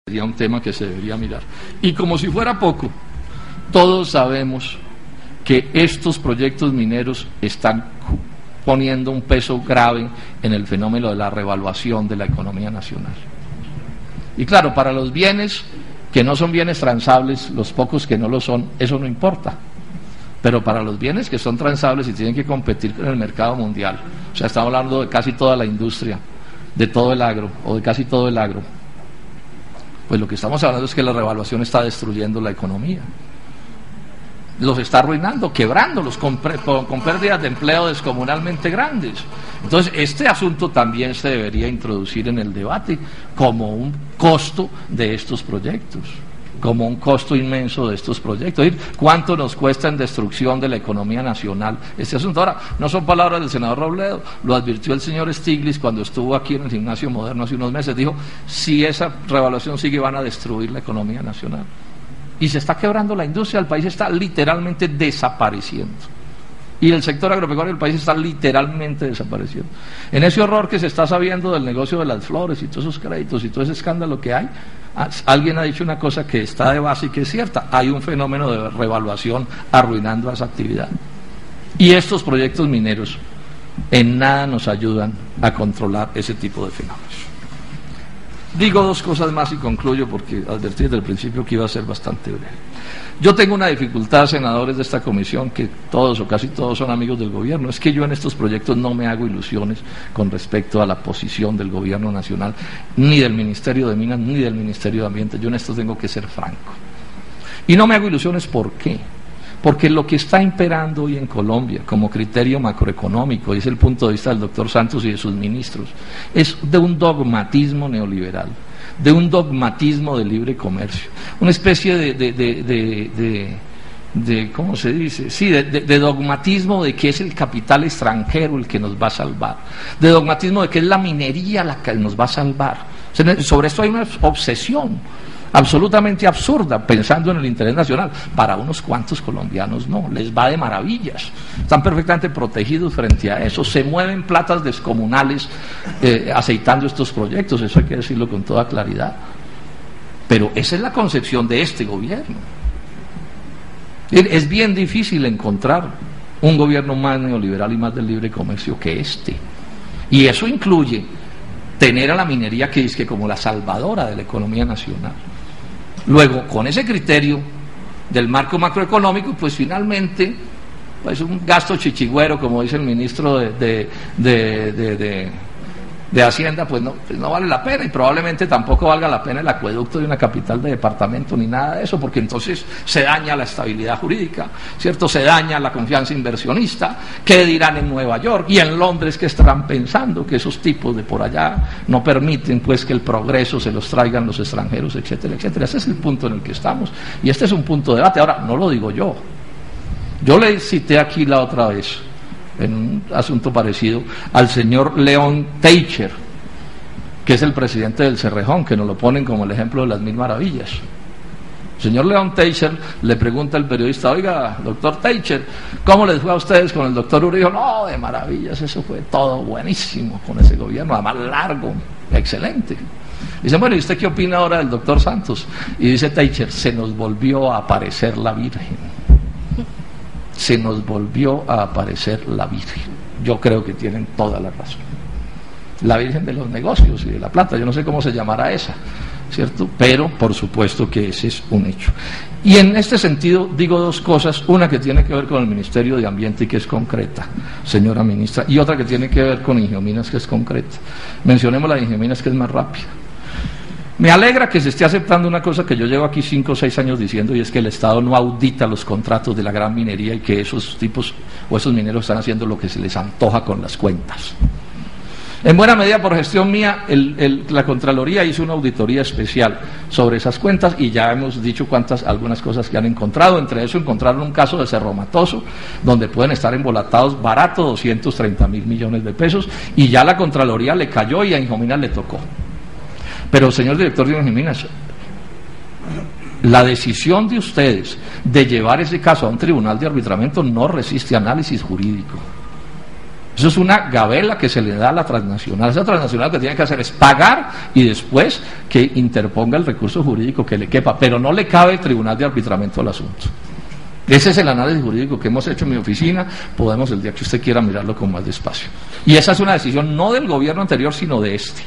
sería un tema que se debería mirar. Y como si fuera poco, todos sabemos que estos proyectos mineros están poniendo un peso grave en el fenómeno de la revaluación de la economía nacional. Y claro, para los bienes que no son bienes transables, los pocos que no lo son, eso no importa. Pero para los bienes que son transables y tienen que competir en el mercado mundial, o sea, estamos hablando de casi toda la industria, de todo el agro, o de casi todo el agro, pues lo que estamos hablando es que la revaluación está destruyendo la economía. Los está arruinando, quebrándolos con pérdidas de empleo descomunalmente grandes. Entonces, este asunto también se debería introducir en el debate como un costo de estos proyectos, como un costo inmenso de estos proyectos. ¿Cuánto nos cuesta en destrucción de la economía nacional este asunto? Ahora, no son palabras del senador Robledo, lo advirtió el señor Stiglitz cuando estuvo aquí en el Gimnasio Moderno hace unos meses. Dijo, si esa revaluación sigue, van a destruir la economía nacional. Y se está quebrando la industria, el país está literalmente desapareciendo. Y el sector agropecuario del país está literalmente desapareciendo. En ese horror que se está sabiendo del negocio de las flores y todos esos créditos y todo ese escándalo que hay, alguien ha dicho una cosa que está de base y que es cierta: hay un fenómeno de revaluación arruinando esa actividad. Y estos proyectos mineros en nada nos ayudan a controlar ese tipo de fenómenos. Digo dos cosas más y concluyo, porque advertí desde el principio que iba a ser bastante breve. Yo tengo una dificultad, senadores de esta comisión, que todos o casi todos son amigos del gobierno, es que yo en estos proyectos no me hago ilusiones con respecto a la posición del gobierno nacional, ni del Ministerio de Minas, ni del Ministerio de Ambiente. Yo en esto tengo que ser franco. Y no me hago ilusiones, ¿por qué? Porque lo que está imperando hoy en Colombia como criterio macroeconómico, y es el punto de vista del doctor Santos y de sus ministros, es de un dogmatismo neoliberal, de un dogmatismo de libre comercio, una especie de ¿cómo se dice? Sí, de dogmatismo de que es el capital extranjero el que nos va a salvar, de dogmatismo de que es la minería la que nos va a salvar. Sobre esto hay una obsesión absolutamente absurda, pensando en el interés nacional. Para unos cuantos colombianos no, les va de maravillas, están perfectamente protegidos frente a eso, se mueven platas descomunales aceitando estos proyectos, eso hay que decirlo con toda claridad. Pero esa es la concepción de este gobierno. Es bien difícil encontrar un gobierno más neoliberal y más del libre comercio que este, y eso incluye tener a la minería que dice que como la salvadora de la economía nacional. Luego, con ese criterio del marco macroeconómico, pues finalmente, pues un gasto chichigüero, como dice el ministro de Hacienda, pues no vale la pena, y probablemente tampoco valga la pena el acueducto de una capital de departamento ni nada de eso, porque entonces se daña la estabilidad jurídica, ¿cierto? Se daña la confianza inversionista. ¿Qué dirán en Nueva York y en Londres, que estarán pensando que esos tipos de por allá no permiten pues que el progreso se los traigan los extranjeros, etcétera, etcétera? Ese es el punto en el que estamos, y este es un punto de debate. Ahora, no lo digo yo le cité aquí la otra vez en un asunto parecido al señor León Teicher, que es el presidente del Cerrejón, que nos lo ponen como el ejemplo de las mil maravillas. El señor León Teicher le pregunta al periodista: oiga, doctor Teicher, ¿cómo les fue a ustedes con el doctor Uribe? No, de maravillas, eso fue todo buenísimo con ese gobierno, además largo, excelente. Dice, bueno, ¿y usted qué opina ahora del doctor Santos? Y dice Teicher: se nos volvió a aparecer la Virgen. Se nos volvió a aparecer la Virgen. Yo creo que tienen toda la razón. La Virgen de los negocios y de la plata, yo no sé cómo se llamará esa, ¿cierto? Pero por supuesto que ese es un hecho. Y en este sentido digo dos cosas: una que tiene que ver con el Ministerio de Ambiente y que es concreta, señora ministra, y otra que tiene que ver con Ingiominas, que es concreta. Mencionemos la de Ingiominas, que es más rápida. Me alegra que se esté aceptando una cosa que yo llevo aquí 5 o 6 años diciendo, y es que el Estado no audita los contratos de la gran minería y que esos tipos o esos mineros están haciendo lo que se les antoja con las cuentas. En buena medida por gestión mía, la Contraloría hizo una auditoría especial sobre esas cuentas, y ya hemos dicho algunas cosas que han encontrado. Entre eso encontraron un caso de Cerro Matoso, donde pueden estar embolatados barato 230.000 millones de pesos, y ya la Contraloría le cayó y a Injominas le tocó. Pero, señor director de Injominas, la decisión de ustedes de llevar ese caso a un tribunal de arbitramiento no resiste análisis jurídico. Eso es una gabela que se le da a la transnacional. Esa transnacional lo que tiene que hacer es pagar y después que interponga el recurso jurídico que le quepa, pero no le cabe el tribunal de arbitramiento al asunto. Ese es el análisis jurídico que hemos hecho en mi oficina. Podemos el día que usted quiera mirarlo con más despacio. Y esa es una decisión no del gobierno anterior, sino de este.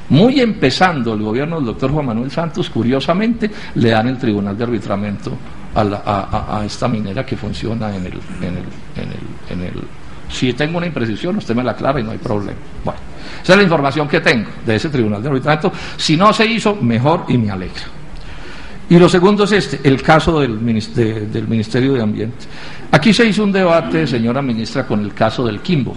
Muy empezando el gobierno del doctor Juan Manuel Santos, curiosamente, le dan el tribunal de arbitramiento a esta minera que funciona en el si tengo una imprecisión, usted me la aclara y no hay problema. Bueno, esa es la información que tengo de ese tribunal de arbitramiento. Si no se hizo, mejor y me alegra. Y lo segundo es el caso del Ministerio de Ambiente. Aquí se hizo un debate, señora ministra, con el caso del Quimbo.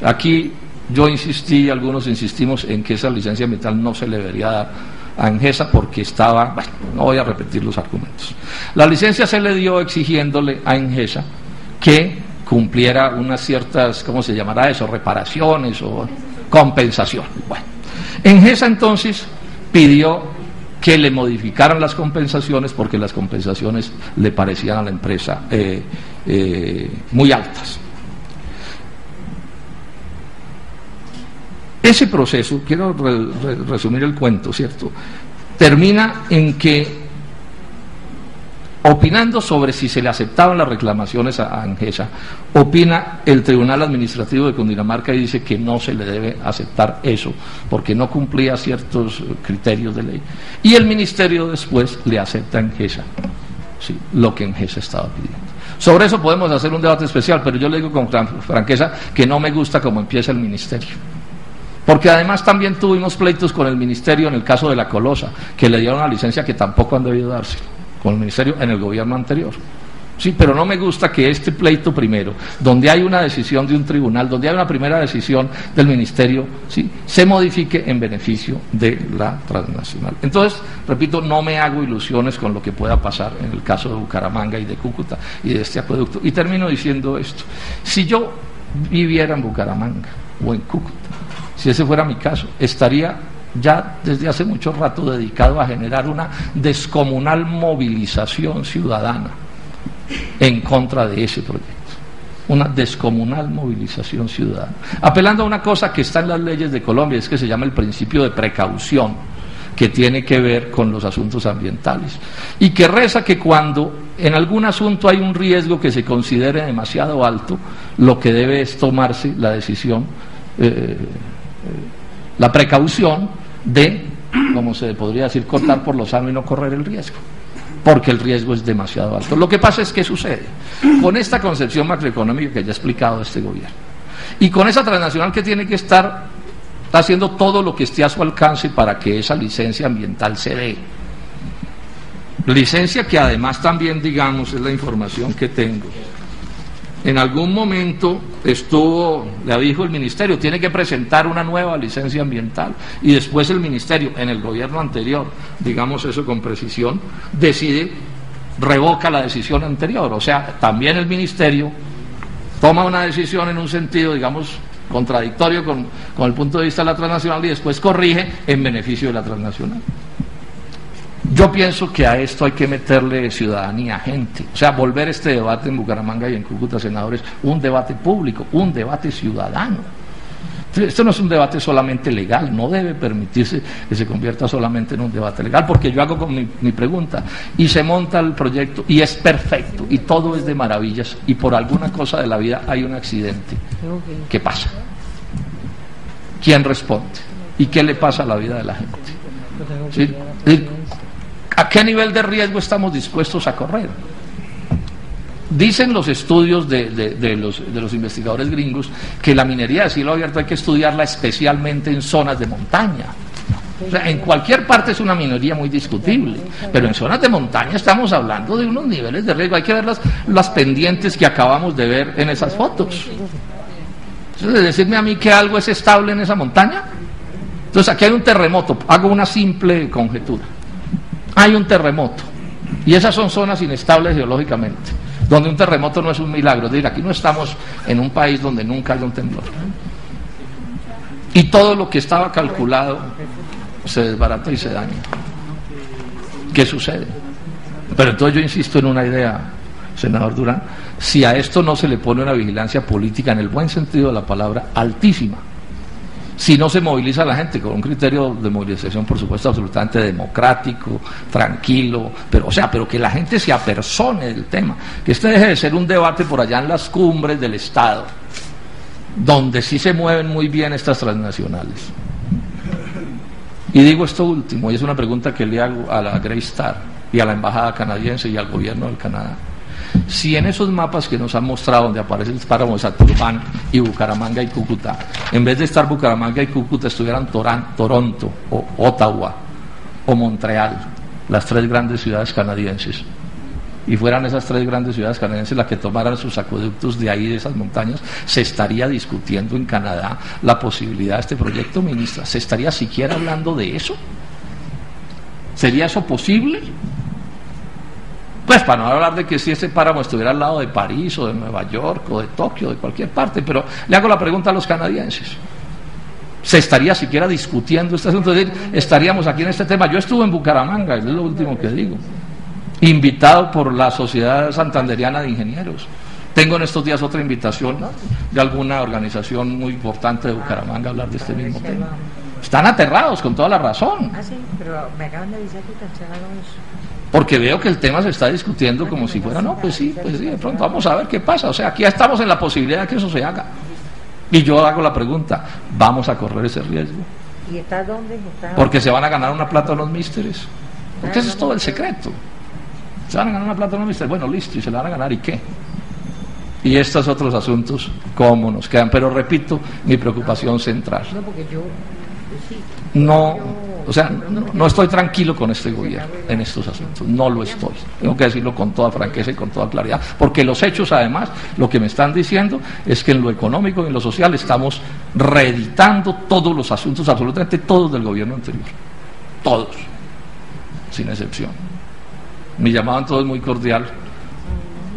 Aquí yo insistí, algunos insistimos en que esa licencia ambiental no se le debería dar a Engesa porque estaba, bueno, no voy a repetir los argumentos. La licencia se le dio exigiéndole a Engesa que cumpliera unas ciertas, ¿cómo se llamará eso?, reparaciones o compensación. Bueno, Engesa entonces pidió que le modificaran las compensaciones porque las compensaciones le parecían a la empresa muy altas. Ese proceso, quiero resumir el cuento, ¿cierto?, termina en que, opinando sobre si se le aceptaban las reclamaciones a Engesa, opina el Tribunal Administrativo de Cundinamarca y dice que no se le debe aceptar eso, porque no cumplía ciertos criterios de ley. Y el Ministerio después le acepta a Engesa, sí, lo que Engesa estaba pidiendo. Sobre eso podemos hacer un debate especial, pero yo le digo con franqueza que no me gusta cómo empieza el Ministerio. Porque además también tuvimos pleitos con el Ministerio en el caso de la Colosa, que le dieron una licencia que tampoco han debido darse con el Ministerio en el gobierno anterior. Sí, pero no me gusta que este pleito primero, donde hay una decisión de un tribunal, donde hay una primera decisión del Ministerio, sí, se modifique en beneficio de la transnacional. Entonces, repito, no me hago ilusiones con lo que pueda pasar en el caso de Bucaramanga y de Cúcuta y de este acueducto. Y termino diciendo esto: si yo viviera en Bucaramanga o en Cúcuta, si ese fuera mi caso, estaría ya desde hace mucho rato dedicado a generar una descomunal movilización ciudadana en contra de ese proyecto. Una descomunal movilización ciudadana. Apelando a una cosa que está en las leyes de Colombia, es que se llama el principio de precaución, que tiene que ver con los asuntos ambientales. Y que reza que cuando en algún asunto hay un riesgo que se considere demasiado alto, lo que debe es tomarse la decisión, la precaución de, como se podría decir, cortar por lo sano y no correr el riesgo, porque el riesgo es demasiado alto. Lo que pasa es que sucede con esta concepción macroeconómica que ya he explicado este gobierno, y con esa transnacional que tiene que estar haciendo todo lo que esté a su alcance para que esa licencia ambiental se dé. Licencia que además también, digamos, es la información que tengo, en algún momento le dijo el Ministerio, tiene que presentar una nueva licencia ambiental, y después el Ministerio, en el gobierno anterior, digamos eso con precisión, revoca la decisión anterior. O sea, también el Ministerio toma una decisión en un sentido, digamos, contradictorio con el punto de vista de la transnacional, y después corrige en beneficio de la transnacional. Yo pienso que a esto hay que meterle ciudadanía, gente, o sea, volver este debate en Bucaramanga y en Cúcuta, senadores, un debate público, un debate ciudadano. Esto no es un debate solamente legal, no debe permitirse que se convierta solamente en un debate legal, porque yo hago con mi pregunta, y se monta el proyecto, y es perfecto, y todo es de maravillas, y por alguna cosa de la vida hay un accidente. ¿Qué pasa? ¿Quién responde? ¿Y qué le pasa a la vida de la gente? ¿Sí? ¿A qué nivel de riesgo estamos dispuestos a correr? Dicen los estudios de los investigadores gringos que la minería de cielo abierto hay que estudiarla especialmente en zonas de montaña. O sea, en cualquier parte es una minería muy discutible, pero en zonas de montaña estamos hablando de unos niveles de riesgo. Hay que ver las pendientes que acabamos de ver en esas fotos. Entonces, decirme a mí que algo es estable en esa montaña. Entonces, aquí hay un terremoto, hago una simple conjetura. Hay un terremoto, y esas son zonas inestables geológicamente, donde un terremoto no es un milagro. Es decir, aquí no estamos en un país donde nunca hay un temblor. Y todo lo que estaba calculado se desbarata y se daña. ¿Qué sucede? Pero entonces yo insisto en una idea, senador Durán, si a esto no se le pone una vigilancia política en el buen sentido de la palabra, altísima. Si no se moviliza a la gente con un criterio de movilización, por supuesto, absolutamente democrático, tranquilo, pero que la gente se apersone del tema, que este deje de ser un debate por allá en las cumbres del Estado, donde sí se mueven muy bien estas transnacionales. Y digo esto último, y es una pregunta que le hago a la Grey Star y a la embajada canadiense y al gobierno del Canadá. Si en esos mapas que nos han mostrado donde aparece el páramo de Santurbán y Bucaramanga y Cúcuta, en vez de estar Bucaramanga y Cúcuta estuvieran Toronto o Ottawa o Montreal, las 3 grandes ciudades canadienses, y fueran esas 3 grandes ciudades canadienses las que tomaran sus acueductos de ahí, de esas montañas, se estaría discutiendo en Canadá la posibilidad de este proyecto, ministra. ¿Se estaría siquiera hablando de eso? ¿Sería eso posible? Pues para no hablar de que si ese páramo estuviera al lado de París o de Nueva York o de Tokio, de cualquier parte, pero le hago la pregunta a los canadienses. ¿Se estaría siquiera discutiendo este asunto? Es decir, estaríamos aquí en este tema. Yo estuve en Bucaramanga, es lo último que digo, invitado por la Sociedad Santanderiana de Ingenieros. Tengo en estos días otra invitación de alguna organización muy importante de Bucaramanga a hablar de este mismo tema. Están aterrados con toda la razón. Ah, sí, pero me acaban de avisar que cancelaron eso. Porque veo que el tema se está discutiendo como si fuera, no, pues sí, de pronto vamos a ver qué pasa. O sea, aquí ya estamos en la posibilidad de que eso se haga. Y yo hago la pregunta, ¿vamos a correr ese riesgo? ¿Y está dónde? Está... Porque se van a ganar una plata los místeres. Porque ese es todo el secreto. Se van a ganar una plata los místeres. Bueno, listo, y se la van a ganar, ¿y qué? Y estos otros asuntos, ¿cómo nos quedan? Pero repito, mi preocupación central. No, porque yo... Sí, no estoy tranquilo con este gobierno en estos asuntos, no lo estoy, tengo que decirlo con toda franqueza y con toda claridad, porque los hechos además, lo que me están diciendo es que en lo económico y en lo social estamos reeditando todos los asuntos, absolutamente todos del gobierno anterior, todos, sin excepción. Mi llamado entonces muy cordial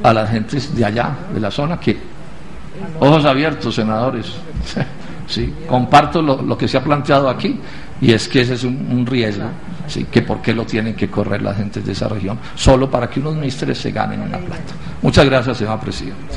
a las gentes de allá, de la zona, que ojos abiertos, senadores. Sí, comparto lo que se ha planteado aquí, y es que ese es un riesgo, sí, que por qué lo tienen que correr las gentes de esa región, solo para que unos místeres se ganen una plata. Muchas gracias, señora presidenta.